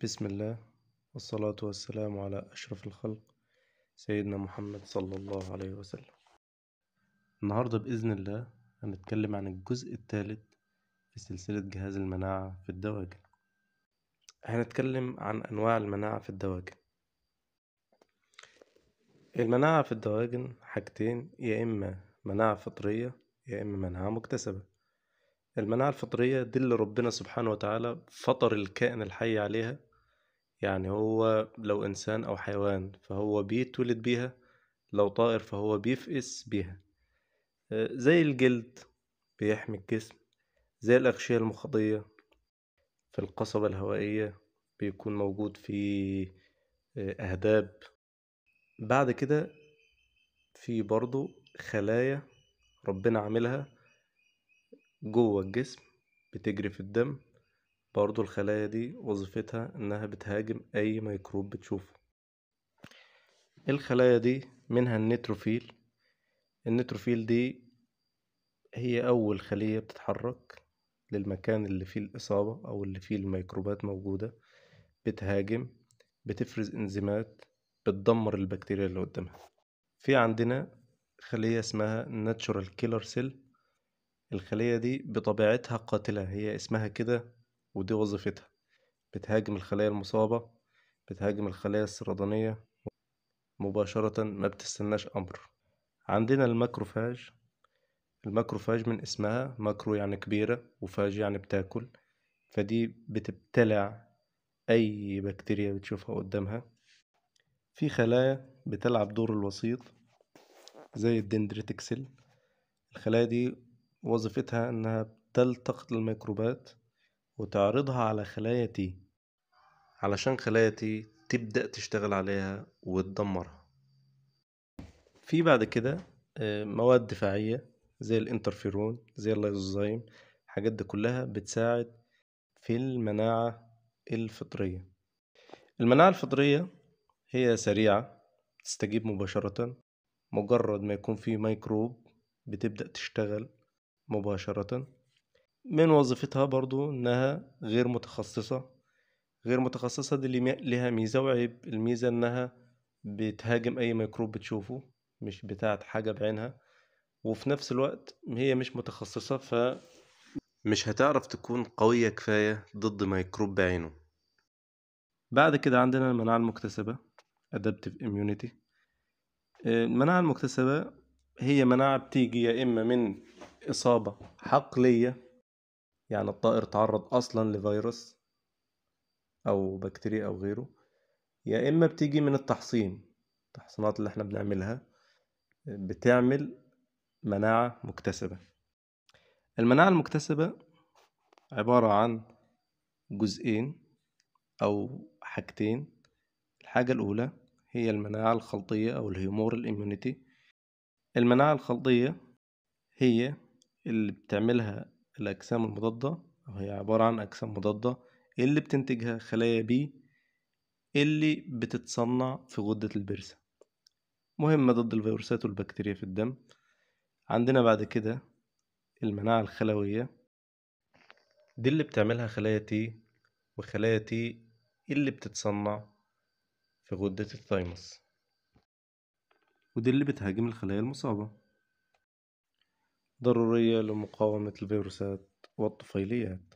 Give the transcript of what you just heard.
بسم الله والصلاة والسلام على أشرف الخلق سيدنا محمد صلى الله عليه وسلم. النهاردة بإذن الله هنتكلم عن الجزء الثالث في سلسلة جهاز المناعة في الدواجن. هنتكلم عن أنواع المناعة في الدواجن. المناعة في الدواجن حاجتين، يا إما مناعة فطرية يا إما مناعة مكتسبة. المناعة الفطرية دي اللي ربنا سبحانه وتعالى فطر الكائن الحي عليها، يعني هو لو إنسان أو حيوان فهو بيتولد بيها، لو طائر فهو بيفقس بيها. زي الجلد بيحمي الجسم، زي الأغشية المخاطية في القصبة الهوائية بيكون موجود في أهداب. بعد كده في برضو خلايا ربنا عاملها جوه الجسم بتجري في الدم، برضو الخلايا دي وظيفتها إنها بتهاجم أي ميكروب بتشوفه. الخلايا دي منها النيتروفيل. النيتروفيل دي هي أول خلية بتتحرك للمكان اللي فيه الإصابة أو اللي فيه الميكروبات موجودة، بتهاجم، بتفرز إنزيمات بتدمر البكتيريا اللي قدامها. في عندنا خلية اسمها Natural Killer Cell. الخلية دي بطبيعتها قاتلة، هي اسمها كده ودي وظيفتها، بتهاجم الخلايا المصابة، بتهاجم الخلايا السرطانية مباشرة، ما بتستناش أمر. عندنا الماكروفاج. الماكروفاج من اسمها ماكرو يعني كبيرة وفاج يعني بتاكل، فدي بتبتلع أي بكتيريا بتشوفها قدامها. في خلايا بتلعب دور الوسيط زي الدندريتك سيل. الخلايا دي وظيفتها إنها بتلتقط الميكروبات وتعرضها على خلايا تي، علشان خلايا تي تبدأ تشتغل عليها وتدمرها. في بعد كده مواد دفاعية زي الانترفيرون، زي اللايزوزايم. الحاجات دي كلها بتساعد في المناعة الفطرية. المناعة الفطرية هي سريعة، تستجيب مباشرة، مجرد ما يكون في ميكروب بتبدأ تشتغل مباشرة. من وظيفتها برضو إنها غير متخصصة. غير متخصصة دي لها ميزة وعيب. الميزة إنها بتهاجم أي ميكروب بتشوفه، مش بتاعت حاجة بعينها، وفي نفس الوقت هي مش متخصصة فمش هتعرف تكون قوية كفاية ضد ميكروب بعينه. بعد كده عندنا المناعة المكتسبة Adaptive Immunity. المناعة المكتسبة هي مناعة بتيجي يا إما من إصابة حقلية، يعني الطائر تعرض أصلا لفيروس أو بكتيريا أو غيره، يا إما بتيجي من التحصينات اللي احنا بنعملها بتعمل مناعة مكتسبة. المناعة المكتسبة عبارة عن جزئين أو حاجتين. الحاجة الأولى هي المناعة الخلطية أو الهيومورال إيميونيتي. المناعة الخلطية هي اللي بتعملها الأجسام المضادة، أو هي عبارة عن أجسام مضادة اللي بتنتجها خلايا بي اللي بتتصنع في غدة البرسة، مهمة ضد الفيروسات والبكتيريا في الدم. عندنا بعد كده المناعة الخلوية، دي اللي بتعملها خلايا تي، وخلايا تي اللي بتتصنع في غدة الثايموس، ودي اللي بتهاجم الخلايا المصابة، ضرورية لمقاومة الفيروسات والطفيليات.